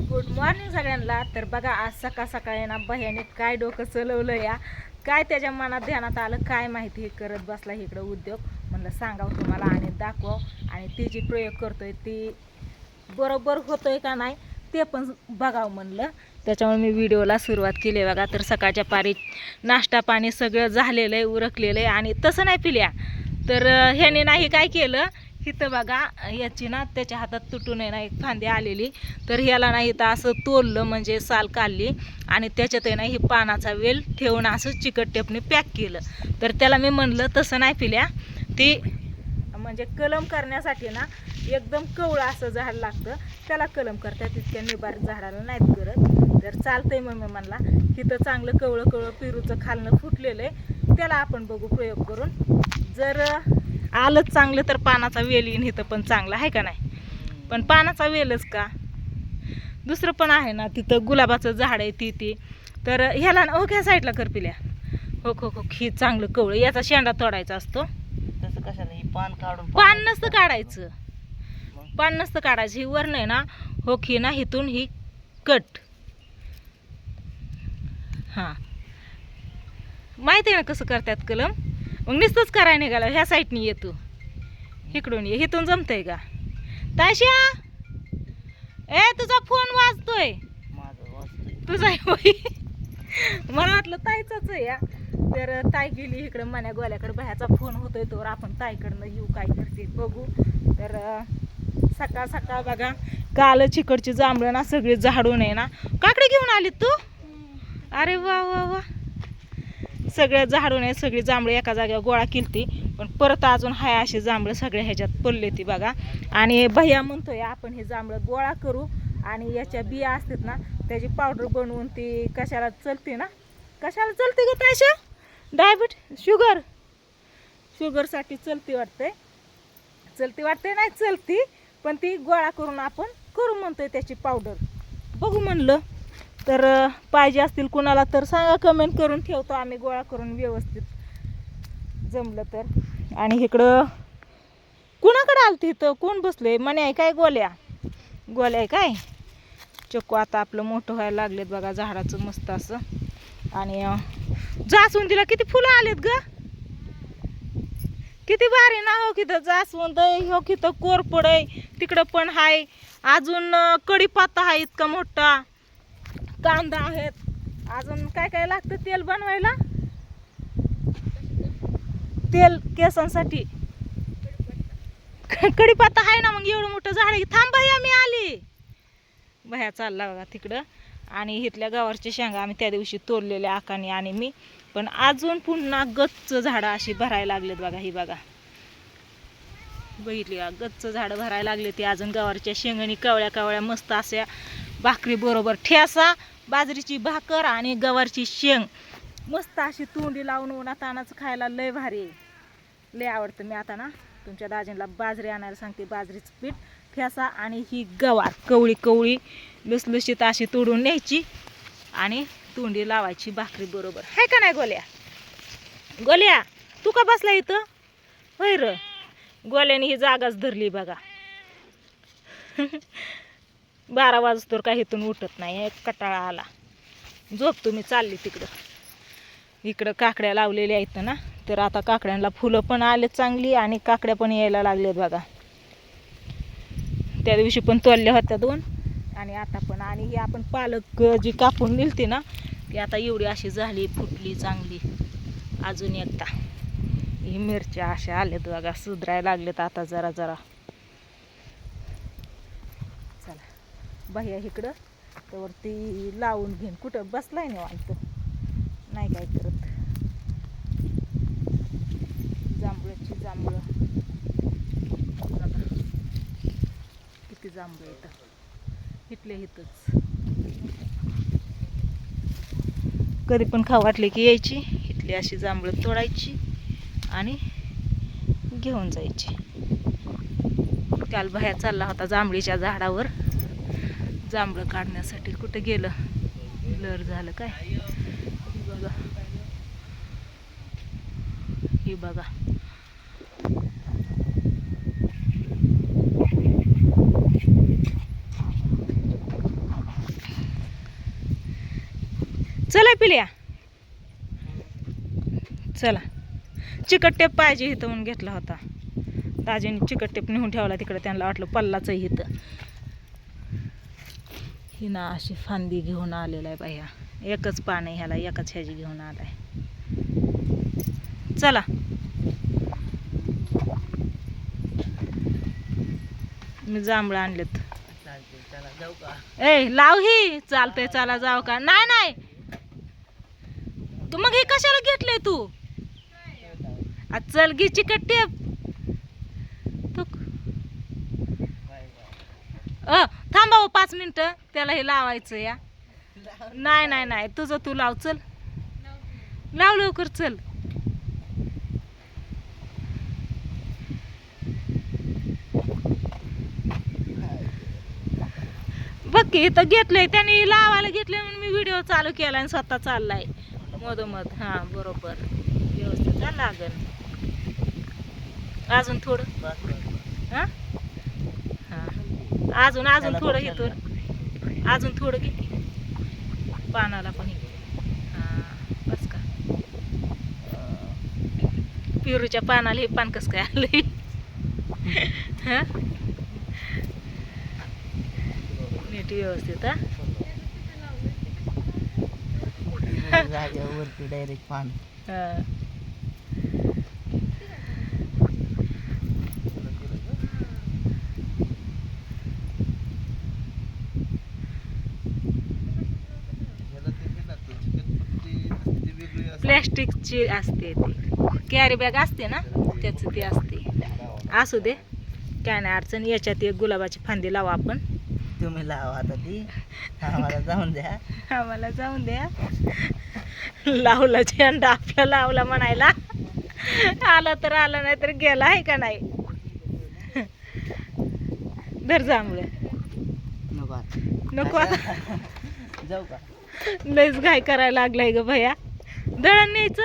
Good morning सगळ्यांना. तर बघा आज सकाळ सकाळी ना भयाने काय डोकं चलवलं या, काय त्याच्या मनात ध्यानात आलं काय माहिती, हे करत बसला इकडं उद्योग. म्हणलं सांगावं तुम्हाला आणि दाखव, आणि ती जी प्रयोग करतोय ती बरोबर होतोय का नाही ते पण बघावं म्हणलं. त्याच्यामुळे मी व्हिडिओला सुरुवात केली बघा. तर सकाळच्या पारी नाश्ता पाणी सगळं झालेलं आहे, उरकलेलं आहे. आणि तसं नाही पिल्या तर ह्याने नाही काय केलं, इथं बघा याची ना त्याच्या हातात तुटून आहे ना एक फांदी आलेली, तर ह्याला नाही इथं असं तोडलं, म्हणजे साल काढली आणि त्याच्यात आहे ना ही पानाचा वेल ठेवून असं चिकट टेपने पॅक केलं. तर त्याला मी म्हणलं तसं नाही पिल्या, ती म्हणजे कलम करण्यासाठी ना एकदम कवळं असं झाड लागतं, त्याला कलम करतात, तितक्या निबार झाडाला नाहीत करत. तर चालतंय मग मी म्हणला तिथं चांगलं कवळं कवळं पेरूचं खालनं फुटलेलं आहे, त्याला आपण बघू प्रयोग करून. जर आलंच चांगलं तर पानाचा वेल येईन इथं पण चांगला आहे का नाही. पण पानाचा वेलच का, दुसरं पण आहे ना तिथं गुलाबाचं झाड आहे ती तर ह्याला ना ह्या साईडला कर पिल्या. हो हो हो, ही चांगलं कवळं, याचा शेंडा तोडायचा असतो. तसं कशाला ही पान काढून पान नसतं काढायचं, पान नसतं काढायचं, ही वर नाही ना हो ही ना इथून ही कट. हां माहिती आहे ना कसं करतात कलम, मग नुसतंच करायला निघाला. ह्या साईडनी ये तू, इकडून ये, इथून जमतंय का तायशा? ए तुझा फोन वाजतोय. माझं वाचतोय. तुझा होई, मला वाटलं ताईचाच आहे या. तर ताई गेली इकडं मन्या गोल्याकडे, बाह्याचा फोन होतोय तोवर आपण ताईकडनं येऊ काय करते बघू. तर सकाळ सकाळ बघा कालच इकडची जांभळं ना सगळी झाडून आहे ना. काकडे घेऊन आली तू? अरे वा वा वा, सगळं झाडून आहे, सगळी जांभळं एका जागेवर गोळा केलती, पण परत अजून हाय अशी जांभळं सगळ्या ह्याच्यात पडले ती बघा. आणि भैया म्हणतोय आपण हे जांभळं गोळा करू आणि याच्या बिया असतात ना त्याची पावडर बनवून ती कशाला चलते ना, कशाला चलते ग तायशा? शुगरसाठी चलती वाटते, नाही चलती, पण ती गोळा करून आपण करू म्हणतोय त्याची पावडर. बघू म्हणलं. तर पाहिजे असतील कुणाला तर सांगा, कमेंट करून ठेवतो आम्ही गोळा करून व्यवस्थित जमलं तर. आणि इकडं कुणाकडे आलती इथं कोण बसले? म्हणे आहे काय गोल्या आहे काय? चक्कू आता आपलं मोठं व्हायला लागलेत बघा झाडाचं मस्त असं. आणि जास्वंदीला किती फुलं आलेत ग, किती भारी ना. हो किथं जास्वंद आहे, हो किथं कोरपड आहे, तिकडं पण आहे अजून कढीपत्ता आहे इतका मोठा, कांदा आहेत, अजून काय काय लागतं तेल बनवायला, तेल केसांसाठी कढीपत्ता आहे ना. मग एवढं मोठं झाड आहे. थांब भैया मी आली. भैया चालला बघा तिकडं. आणि इथल्या गवारच्या शेंगा आम्ही त्या दिवशी तोडलेल्या आकाने आणि मी, पण अजून पुन्हा गच्च झाडं अशी भरायला लागलेत बघा. ही बघा बघितली का, गच्च झाडं भरायला लागले ती. अजून गवारच्या शेंगानी कवळ्या कवळ्या मस्त अशा भाकरी बरोबर ठेसा, बाजरीची भाकर आणि गवारची शेंग मस्त अशी तोंडी लावून उन्हात आणायचं खायला लय भारी, लय आवडतं. मी आता ना तुमच्या दाजींना बाजरी आणायला सांगते, बाजरीचं पीठ, ठेसा आणि ही गवार कवळी कवळी लुसलुशीत अशी तोडून न्यायची आणि तोंडी लावायची भाकरी बरोबर. आहे का नाही गोल्या? तू का बसला इथं? होय र, गोल्याने ही जागाच धरली बघा. 12 वाजतोर काही इथून उठत नाही, एक कटाळा आला. झोप तुम्ही, चालली तिकडं. इकडं काकड्या लावलेल्या आहेत ना, तर आता काकड्यांना फुलं पण आलेत चांगली आणि काकड्या पण यायला लागल्यात बघा. त्या दिवशी पण तोडल्या होत्या 2 आणि आता पण. आणि ही आपण पालक जी कापून नेलती ना ती आता एवढी अशी झाली, फुटली चांगली. अजून एकदा ही मिरच्या अशा आल्यात बघा, सुधारायला लागलेत आता जरा जरा. चला भैया इकडं तर ती लावून घेईन. कुठं बसलाय निवांत, नाही काय करत. जांभळाची जांभळं किती जांभळं येतात इथले इथंच. कधी पण खाऊ वाटले की यायची इथली अशी जांभळं तोडायची आणि घेऊन जायची. काल बाहेर चालला होता जांभळीच्या झाडावर जांभळं काढण्यासाठी, कुठं गेलं लर झालं काय. बघा ही बघा, चला पिल्या चला. चिकट टेप पाहिजे इथं म्हणून घेतला होता. दाजीने चिकट टेप नेऊन ठेवला तिकडे. त्यांना वाटलं पल्लाच इथं. ही ना अशी फांदी घेऊन आलेला आहे बाया. एकच पान आहे ह्याला, एकच ह्याची घेऊन आलाय. चला मी जांभळं आणलेत. चालते चला जाऊ का? ए लाव ही. चालतंय चला जाऊ का? नाही नाही मग हे कशाला घेतलंय तू? चल घे चिकट टेप. थांबा 5 मिनिटं त्याला हे लावायचं या. नाही नाही नाही तुझं तू लाव. चल लाव लवकर चल. बघ की इथं घेतलंय त्याने लावायला घेतलंय म्हणून मी व्हिडिओ चालू केला आणि स्वतः चाललाय मधोमध. हा बरोबर व्यवस्थित लागन. अजून थोडं हा हा अजून अजून थोडं इथून अजून थोडं घे पानाला पण. हा बस का? पेरूच्या पानाला हे पान कसं काय आलंय? हा नीट व्यवस्थित. हा जागेवरती डायरेक्ट पान. हा प्लॅस्टिकची असते ती कॅरी बॅग असते ना त्याचं ते असते. असू दे काय नाही अडचण. याच्यात एक गुलाबाची फांदी लावा आपण. तुम्ही लावा आता ती. आम्हाला जाऊन द्या. आम्हाला जाऊन द्या. लावला झेंडा आपला लावला म्हणायला. आला तर आला नाही तर गेला आहे का नाही. धर जांभळं. नको आता. नको आता. जाऊ का? लयच घाई करायला लागलाय ग भैया. दळण न्यायचं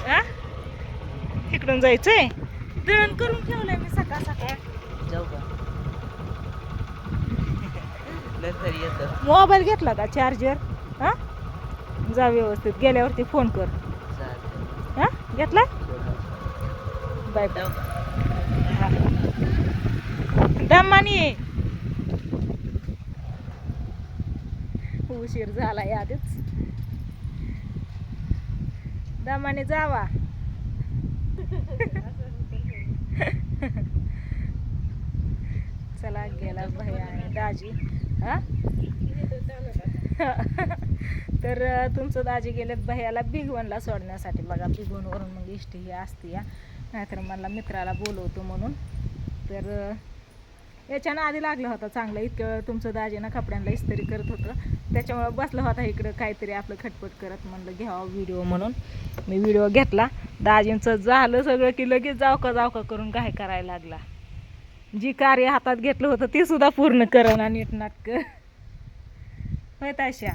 हा इकडून जायचंय. दळण करून ठेवलंय मी सकाळ सकाळ. जाऊ का? नंतर येतं. मोबाईल घेतला का चार्जर? हा जा व्यवस्थित. गेल्यावरती फोन कर. चालतंय. हा घेतला. बाय जाऊ का? दमानी उशीर झाला आधीच. दमाने जावा. चला गेला भैया आणि दाजी. हा तर तुमचं दाजी गेलेत भैयाला भिगवणला सोडण्यासाठी. बघा भिगवणवरून मग इष्टी ही असते या. नाहीतर मला मित्राला बोलवतो म्हणून. तर याच्यानं आधी लागलं होतं चांगलं. इतकं तुमचं दाजीनं कपड्यांना इस्त्री करत होतं त्याच्यामुळं बसलं होता इकडं काहीतरी आपलं खटपट करत. म्हणलं घ्यावं व्हिडिओ म्हणून मी व्हिडिओ घेतला. दाजींचं झालं सगळं की लगेच जाऊ का करून काय करायला लागला. जी कार्य हातात घेतलं होतं ती सुद्धा पूर्ण करणं नीटनाटकं होय तायशा.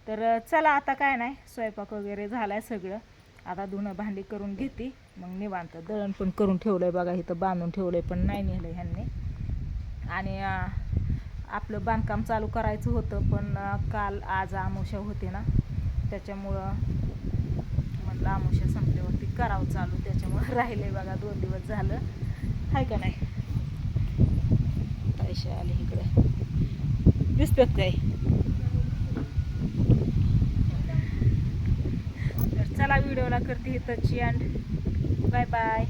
तर चला आता काय नाही स्वयंपाक वगैरे झालाय सगळं. आता धुणं भांडी करून घेते मग निवांत. दळण पण करून ठेवलंय बघा इथं बांधून ठेवलंय पण नाही नेलं ह्यांनी. आणि आपलं बांधकाम चालू करायचं होतं पण काल आज अमावस्या होते ना त्याच्यामुळं म्हटलं अमावस्या संपल्यावरती करावं चालू. त्याच्यामुळं राहिलंय बघा 2 दिवस झालं हाय का नाही. पैसे आले इकडे दिसतात काय. तर चला व्हिडिओला करते इथंच एंड. Bye bye.